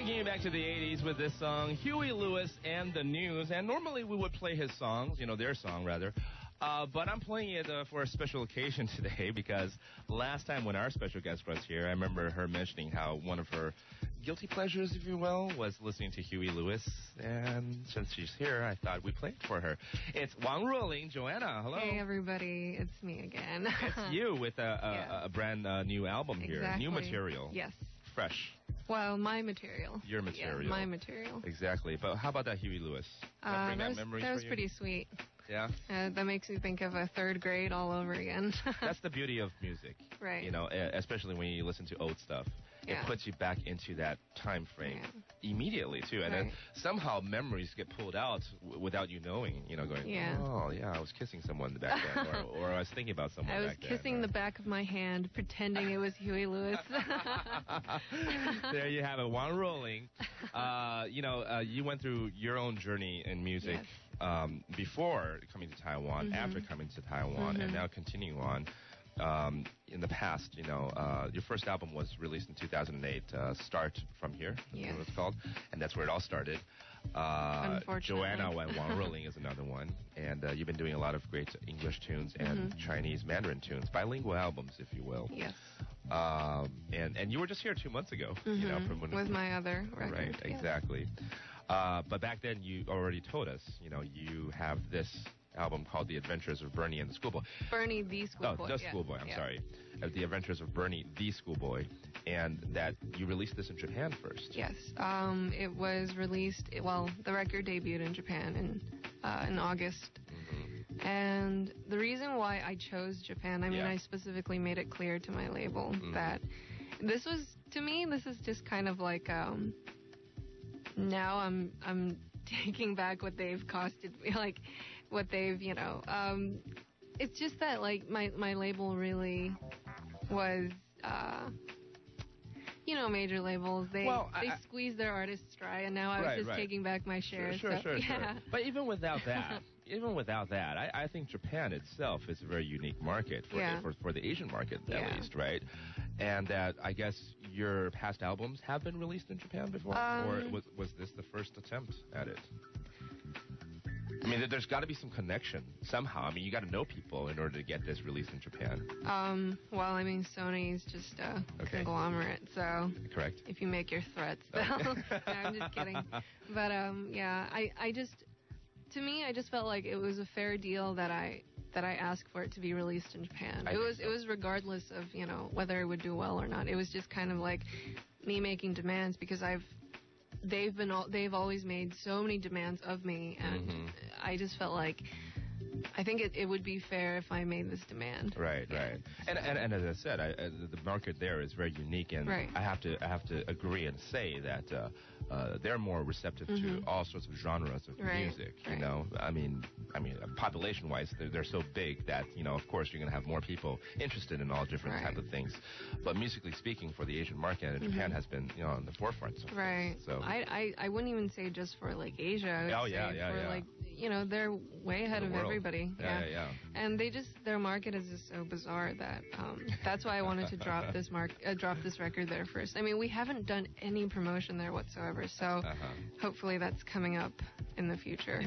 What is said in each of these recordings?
Taking you back to the 80s with this song, Huey Lewis and the News. And normally we would play his songs, their song rather. But I'm playing it for a special occasion today because last time when our special guest was here, I remember her mentioning how one of her guilty pleasures, if you will, was listening to Huey Lewis. And since she's here, I thought we'd play it for her. It's Wang若琳, Joanna. Hello. Hey, everybody. It's me again. It's you with a brand new album here. Exactly. New material. Yes. Fresh. Well, my material. Your material. Yeah, my material. Exactly. But how about that Huey Lewis? That was pretty sweet. Yeah? That makes me think of a third grade all over again. That's the beauty of music. Right. Especially when you listen to old stuff. Yeah. It puts you back into that time frame immediately, too. And then somehow memories get pulled out without you knowing, going, oh, yeah, I was kissing someone back then. or I was thinking about someone back then. I was kissing the back of my hand, pretending it was Huey Lewis. There you have it, Wang若琳. You went through your own journey in music. Yes. Before coming to Taiwan, after coming to Taiwan, and now continuing on. In the past, your first album was released in 2008, Start From Here, yes. What it's called, and that's where it all started. Joanna Wang 王若琳 is another one, and you've been doing a lot of great English tunes and Chinese Mandarin tunes, bilingual albums, if you will. Yes. And you were just here 2 months ago, with my other record. Right, exactly. But back then, you already told us, you have this album called The Adventures of Bernie and the Schoolboy. Bernie the Schoolboy. Oh, the Schoolboy, I'm sorry. The Adventures of Bernie the Schoolboy. And that you released this in Japan first. Yes. It was released, the record debuted in Japan in August. And the reason why I chose Japan, I specifically made it clear to my label that this is just kind of like, now I'm taking back what they've costed me, like what they've, it's just that like my label really was, major labels, they squeeze their artists dry, and now I was just taking back my share. Sure. But even without that, I think Japan itself is a very unique market for the Asian market, at least, right? And that I guess your past albums have been released in Japan before, or was this the first attempt at it? I mean, there's got to be some connection somehow. I mean, you got to know people in order to get this released in Japan. Sony is just a conglomerate, so correct. If you make your threats, no, I'm just kidding. But I just felt like it was a fair deal that I asked for it to be released in Japan. It was regardless of whether it would do well or not. It was just kind of like me making demands because they've always made so many demands of me, and I just felt like I think it would be fair if I made this demand. Right. And as I said, the market there is very unique, and I have to agree and say that they're more receptive to all sorts of genres of music. I mean, population-wise, they're so big that of course you're going to have more people interested in all different type of things. But musically speaking, for the Asian market, Japan has been on the forefront. So I wouldn't even say just for like Asia. Like they're way ahead of everybody. And their market is just so bizarre that that's why I wanted to drop this record there first. I mean, we haven't done any promotion there whatsoever, so hopefully that's coming up in the future.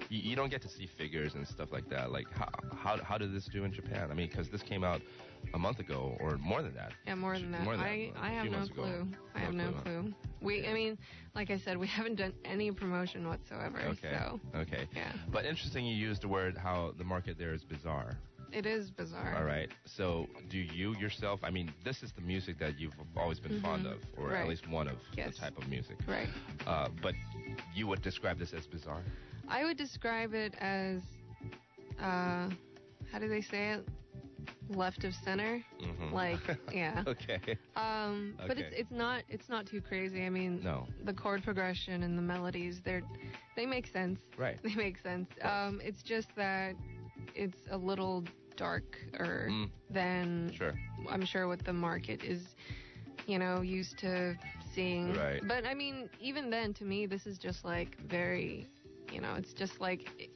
You don't get to see figures and stuff like that. Like how did this do in Japan? I mean, because this came out a month ago or more than that. Yeah, more than that. I have no clue. I have no clue. I mean, like I said, we haven't done any promotion whatsoever. Okay. Yeah. But interesting you used the word how the market there is bizarre. It is bizarre. All right. So do you yourself, I mean, this is the music that you've always been fond of, or at least one of the type of music. Right. But you would describe this as bizarre? I would describe it as, how do they say it? Left of center, Okay. But it's not too crazy. I mean, the chord progression and the melodies, they make sense. Right. They make sense. It's just that it's a little darker than I'm sure what the market is, used to seeing. Right. But I mean, even then, to me, this is just like very, it's just like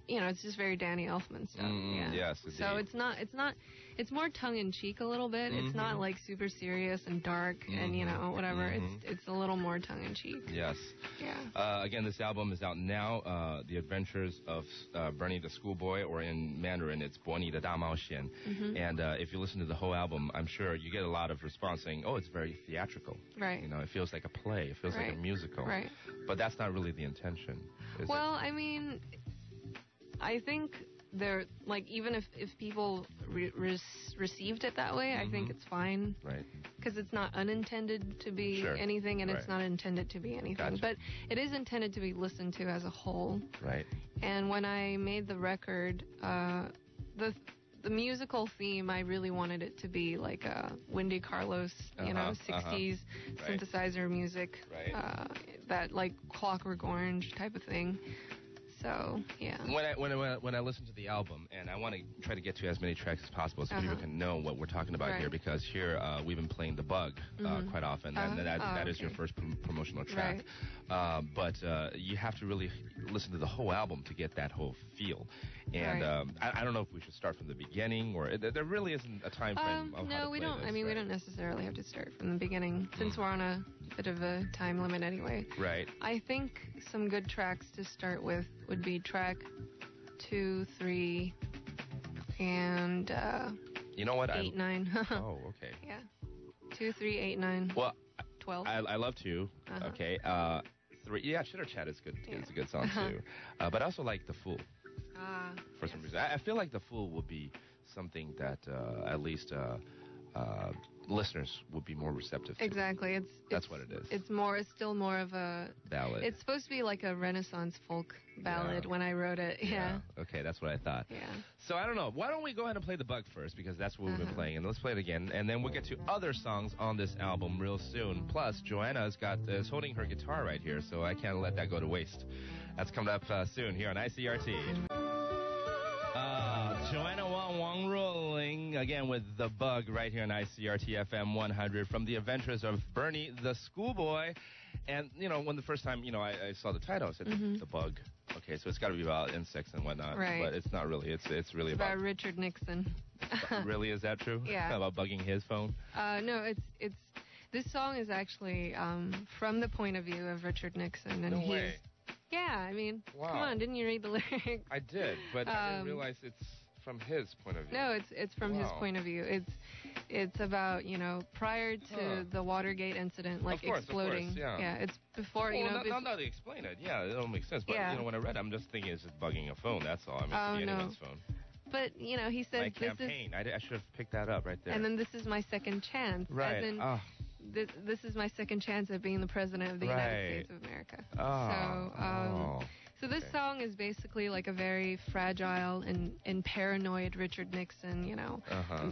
it's just very Danny Elfman stuff. Yes, indeed. So it's more tongue in cheek a little bit. It's not like super serious and dark and whatever. It's a little more tongue in cheek. Yes. Yeah. Again, this album is out now. The Adventures of Bernie the Schoolboy, or in Mandarin, it's 伯尼的大冒险. And if you listen to the whole album, I'm sure you get a lot of response saying, "Oh, it's very theatrical." Right. It feels like a play. It feels like a musical. Right. But that's not really the intention. Well, I mean, I think they're like, even if people received it that way, I think it's fine. Right. Because it's not unintended to be anything, and it's not intended to be anything. Gotcha. But it is intended to be listened to as a whole. Right. And when I made the record, the musical theme, I really wanted it to be like a Wendy Carlos, 60s synthesizer music, that like Clockwork Orange type of thing. So, yeah. When I listen to the album, and I want to try to get to as many tracks as possible so people can know what we're talking about here, because here we've been playing The Bug quite often, and that is your first promotional track. Right. But you have to really listen to the whole album to get that whole feel. And I don't know if we should start from the beginning, or there really isn't a time frame of how to we play don't. this, I mean, we don't necessarily have to start from the beginning, since we're on a bit of a time limit anyway. Right. I think some good tracks to start with would be track 2, 3, and you know what? 8, 9. Oh, okay. Yeah. 2, 3, 8, 9. Well, 12. I love 2. Okay. 3. Yeah, Chitter Chat is good. It's a good song too. But I also like The Fool. For some reason, I feel like The Fool would be something that at least listeners would be more receptive to. Exactly. That's what it is. It's still more of a ballad. It's supposed to be like a Renaissance folk ballad when I wrote it. Yeah. Okay, that's what I thought. Yeah. So I don't know. Why don't we go ahead and play The Bug first, because that's what we've been playing, and let's play it again, and then we'll get to other songs on this album real soon. Plus, Joanna is holding her guitar right here, so I can't let that go to waste. That's coming up soon here on ICRT. Joanna Wang若琳, again with The Bug right here on ICRT FM 100 from The Adventures of Bernie the Schoolboy. And, when the first time, I saw the title, I said, The Bug. Okay, so it's got to be about insects and whatnot. Right. But it's not really. It's really about Richard Nixon. Really? Is that true? Yeah. About bugging his phone? No, it's this song is actually from the point of view of Richard Nixon. And no way. Yeah, I mean, wow. Come on, didn't you read the lyrics? I did, but I didn't realize it's from his point of view. No, it's from his point of view. It's about, prior to the Watergate incident, like exploding. Of course, yeah, it's before, now that they explain it, it all makes sense. But, when I read it, I'm just thinking it's just bugging a phone. That's all. I mean, anyone's phone. But, he says my campaign. I should have picked that up right there. And then this is my second chance. Right. As in, this is my second chance at being the president of the United States of America. So this song is basically like a very fragile and paranoid Richard Nixon,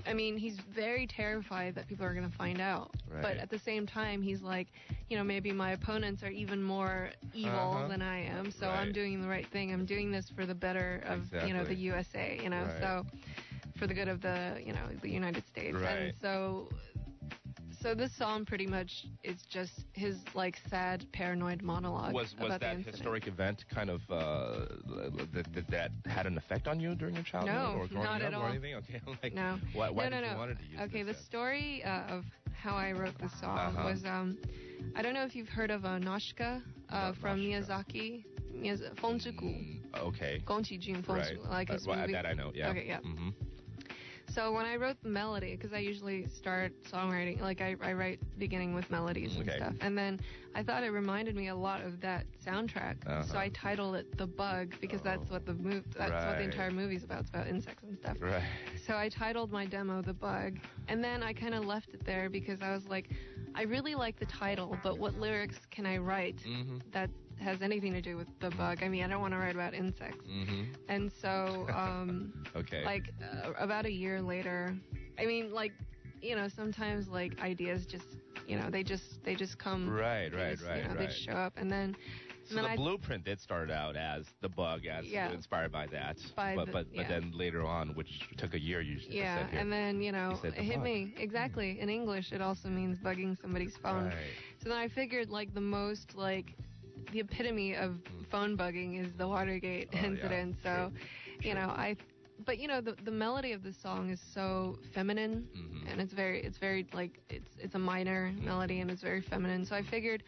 I mean, he's very terrified that people are going to find out. Right. But at the same time, he's like, maybe my opponents are even more evil than I am, so I'm doing the right thing. I'm doing this for the better of, the USA, so for the good of the, the United States. Right. And so this song pretty much is just his like sad paranoid monologue. Was about that historic event kind of that had an effect on you during your childhood or growing not up at all. or anything? Okay, no. Why did you want to use Okay, this? the story of how I wrote this song was I don't know if you've heard of Noshka from Miyazaki. Fongzhigu. Okay. Gongqijun Fongzhigu, like his movie. That I know. Yeah. Okay, yeah. So when I wrote the melody, because I usually start songwriting, like I write beginning with melodies and stuff, and then I thought it reminded me a lot of that soundtrack. So I titled it "The Bug" because that's what the what the entire movie's about. It's about insects and stuff. Right. So I titled my demo "The Bug," and then I kind of left it there because I was like, I really like the title, but what lyrics can I write that has anything to do with the bug? I mean, I don't want to write about insects. And so, like, about a year later, I mean, like, sometimes, like, ideas just, they just come. Right. They just show up. And then... So the blueprint did start out as The Bug, as inspired by that. But then later on, which took a year usually. Yeah, and then, it hit me. Exactly. In English, it also means bugging somebody's phone. Right. So then I figured, like, the epitome of phone bugging is the Watergate incident. Yeah, so, you know, but you know, the melody of the song is so feminine, and it's very like it's a minor melody and it's very feminine. So I figured